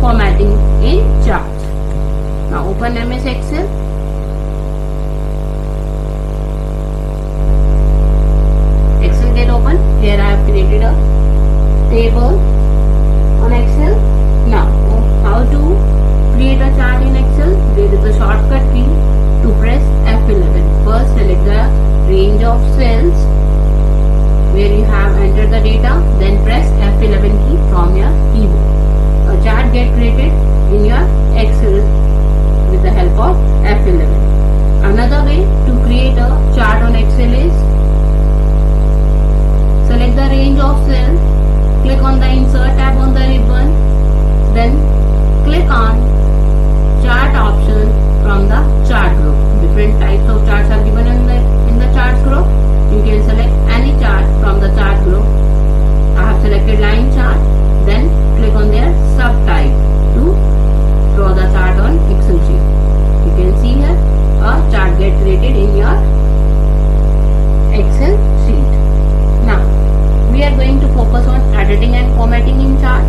formatting in charts. Now open MS Excel. Excel get open. Here I have created a table on Excel. Now how to create a chart in Excel? There is a shortcut key to press F11. First select the range of cells where you have entered the data, then press F11 key from your keyboard. A chart get created in your Excel with the help of F11. Another way to create a chart on Excel is select the range of cells, click on the insert tab on the ribbon, then click on chart option from the chart group. Different types of charts are given in the charts group. You can select any chart from the chart group. I have selected line chart, then click on their subtype to draw the chart on Excel sheet. You can see here a chart get created in your Excel sheet. Now we are going to focus on editing and formatting in chart.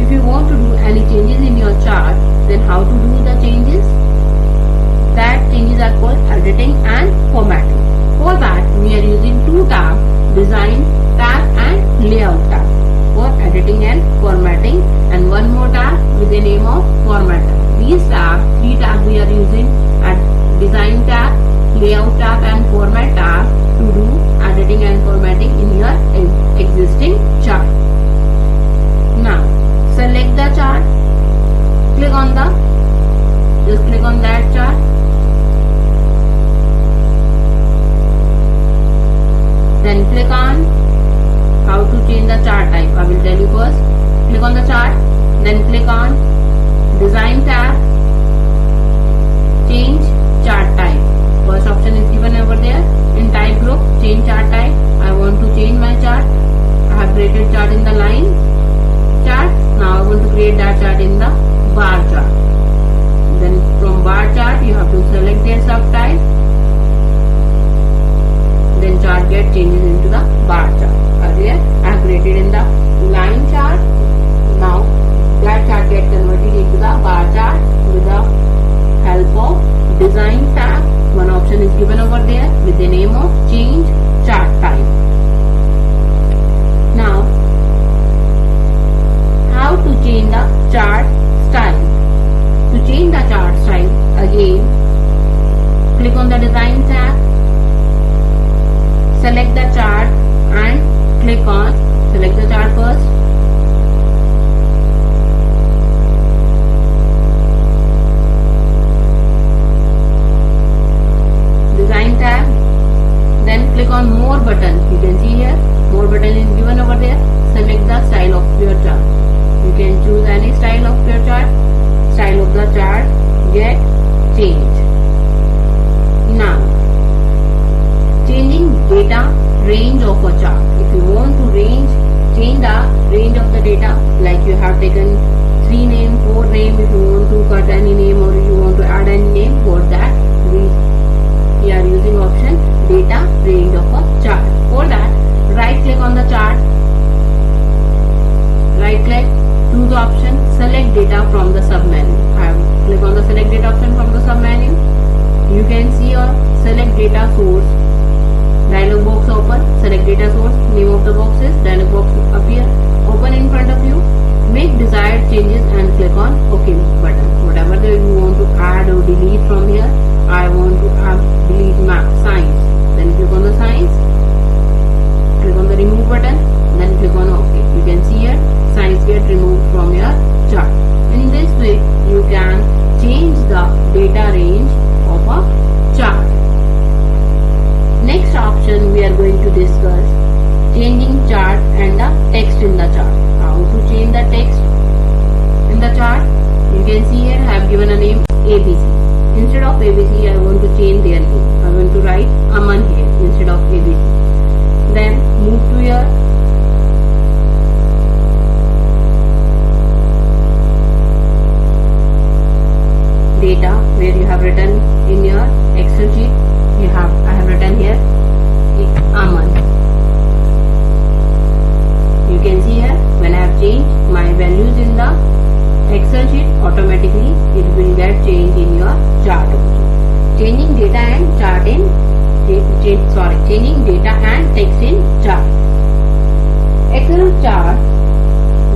If you want to do any changes in your chart, then how to do the changes? That changes are called editing and formatting. For that, we are using two tabs, Design tab and Layout tab for editing and formatting, and one more tab with the name of Format tab. These three tabs we are using at Design tab, Layout tab and Format tab to do editing and formatting in your existing chart. Now, select the chart, click on that chart. Then click on how to change the chart type. I will tell you first. Click on the chart, then click on Design tab, change chart type. First option is given over there. In type group, change chart type. I want to change my chart. I have created chart in the line chart. Now I want to create that chart in the bar chart. Then from bar chart, you have to select their subtype. Then chart get changes into the bar chart. Earlier I have created in the line chart. Now that chart get converted into the bar chart with the help of Design tab. One option is given over there with the name of Change Chart Type. Now how to change the chart style? To change the chart style, again click on the Design tab, select the chart and select the chart first. Design tab, then click on More button. You can see here, More button is given over there. Select the style of your chart. You can choose any style of your chart. Style of the chart get changed. Now, changing data range of a chart. If you want to change the range of the data, like you have taken 3 name, 4 name, if you want to cut any name or you want to add any name, for that we are using option data range of a chart. For that, right click on the chart, right click, choose option select data from the sub menu. I have click on the select data option from the sub menu. You can see a select data source dialog box open. Select data source, name of the box is dialog box appear, open in front of you. Make desired changes and click on OK button. Whatever you want to add or delete from here, I want to delete science. Then click on the science, click on the remove button, then click on OK. You can see here science get removed from your chart. In this way, you can change the data range of a chart. Next option we are going to discuss changing chart and the text in the chart. How to change the text in the chart? You can see here I have given a name ABC. Instead of ABC, I want to change their name. I want to write Aman here instead of ABC. Then move to your data where you have written in your Excel sheet. I have written here Aman. You can see here when I have changed my values in the Excel sheet, automatically it will get changed in your chart also. Changing data and chart in changing data and text in chart. Excel chart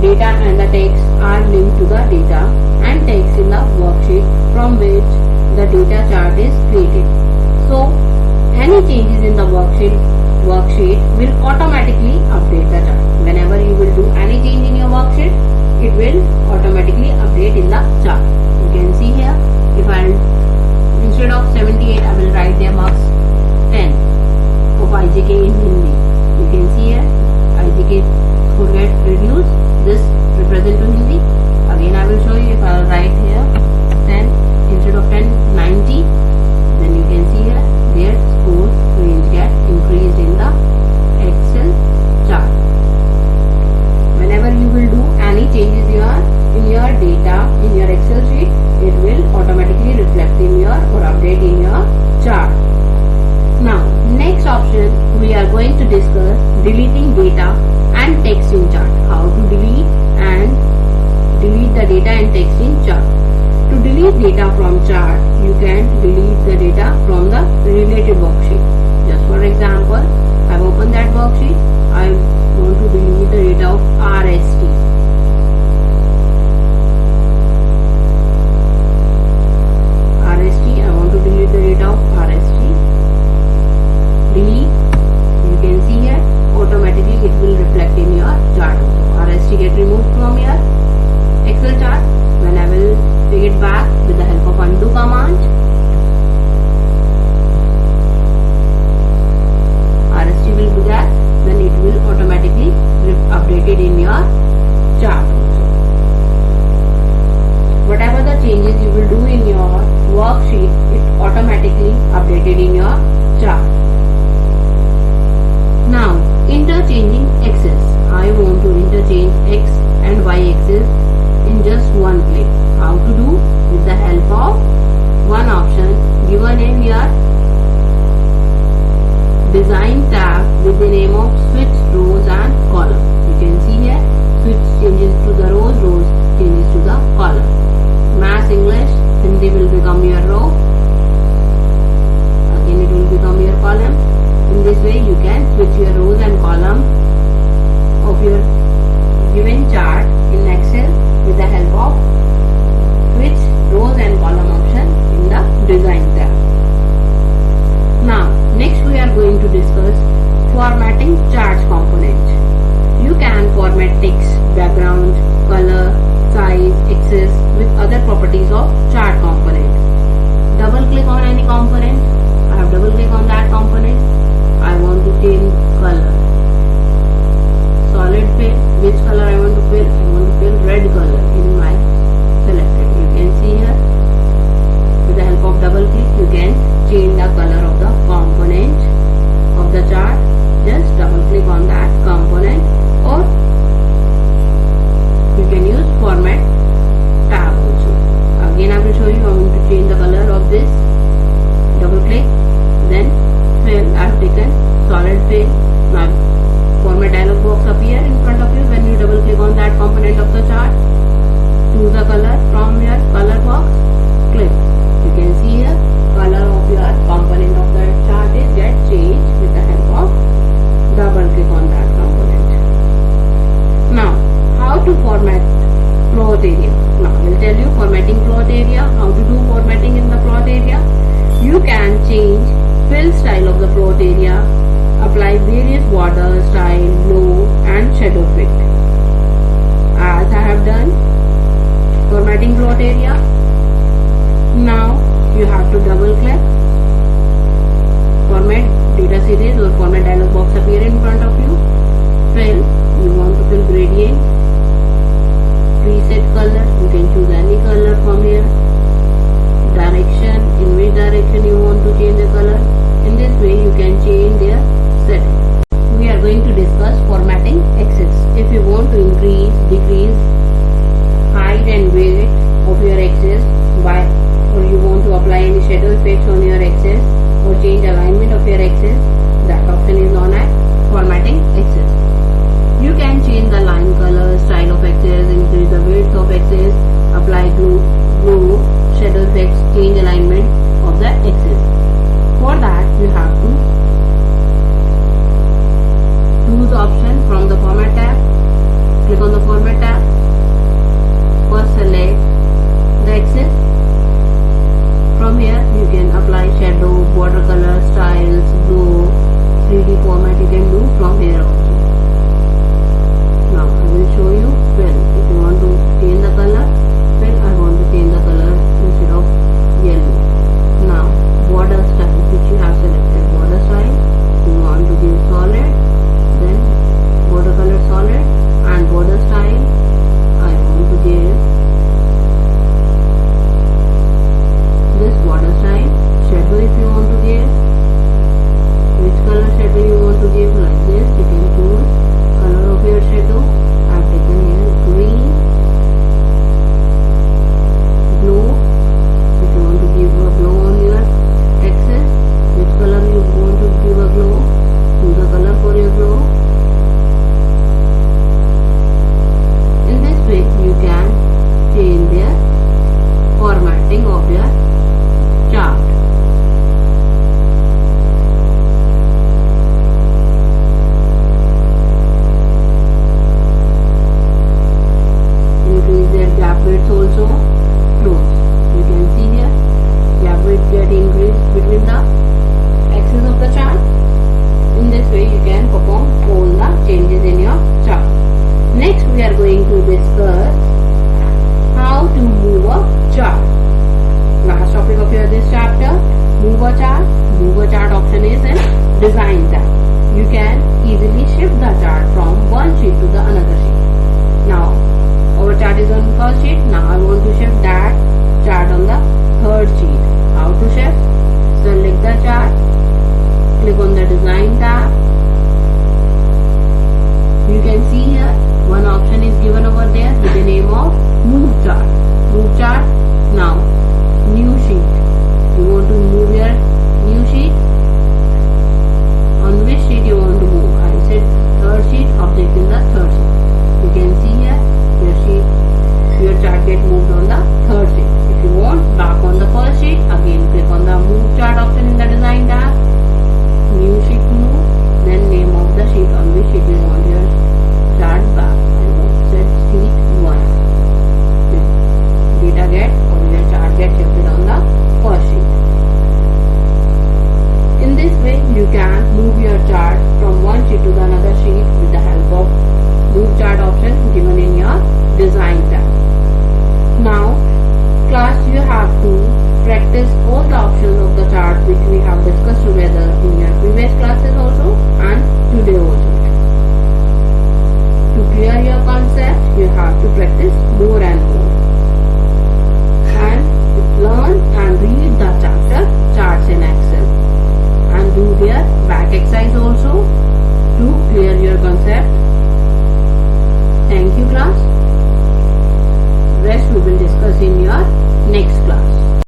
data and the text are linked to the data and text in the worksheet from which the data chart is created. So any changes in the worksheet will automatically update the chart. Whenever you will do any change in your worksheet, it will automatically update in the chart. You can see here, if I instead of 78 I will write their marks 10 of IJK in Hindi. You can see here IJK score get reduced, this represent to Hindi. Again I will show you, if I will write here 10 instead of 10 90, then you can see here their score range get increased in the Excel chart. Whenever you will do any changes in your data in your Excel sheet, it will automatically reflect in your or update in your chart. Now next option we are going to discuss deleting data and text in chart. How to delete the data and text in chart. To delete data from chart, you can delete the data from the related worksheet. Just for example, I have opened that worksheet. I want to delete the data of RST. I want to delete the data of RST. Delete. You can see here automatically it will reflect in your chart. RST get removed from your Excel chart. When I will take it back with the help of undo command, RST will do that, then it will automatically updated in your chart also. Whatever the changes you will do in your worksheet, it automatically updated in your chart. Now interchanging axis. I want to interchange X and Y axis in just one click. How to do? With the help of one option given in your design tab with the name of switch rows and column. You can see here switch changes to the rows, rows changes to the column. Maths, English, Hindi will become your row, again it will become your column. In this way you can switch your rows and column of your given chart in Excel with the help of switch rows and column option in the design tab. Now next we are going to discuss formatting chart component. You can format text, background, color, size, axis with other properties of chart component. Double click on any component. I have double click on that component. I want to change color. Solid fill. Which color I want to fill? I want to fill red color in my selected. You can see here with the help of double click you can change the color of the component of the chart. Just double click on that component, or you can use format tab also. Again I will show you how to change the color of this. Double click, then fill. I have taken solid fill. Now format dialog box appear in front of you. When you double click on that component of the chart, choose a color from your color box, click. You can see here color of your component of the chart is get changed with the help of double click on that component. Now how to format plot area. Now I will tell you formatting plot area. How to do formatting in the plot area. You can change fill style of the plot area, apply various border style, glow and shadow effect. As I have done formatting plot area, Next we are going to discuss how to move a chart. Last topic of this chapter, move a chart. Move a chart option is in design tab. You can easily shift the chart from one sheet to the another sheet. Now our chart is on first sheet. Now I want to shift that chart on the third sheet. How to shift? Select the chart, click on the design tab. You can see here one option is given over there with the name of move chart. Move chart. Now new sheet. You want to move your new sheet. On which sheet you want to move? I said third sheet, object in the third sheet. You can see here your chart get moved on the third sheet. If you want back on the first sheet, again click on the move chart option in the design tab. New sheet to move, then name of the sheet on which sheet you want your chart back. I said sheet 1. Data get or your chart get shifted on the first sheet. In this way, you can move your chart from one sheet to the another sheet with the help of move chart option given in your design tab. Now, class, you have to practice all the options of the chart which we have discussed together in your previous classes also and today also. To clear your concept, you have to practice more and more. And learn and read the chapter Charts in Excel. And do their back exercise also to clear your concept. Thank you, class.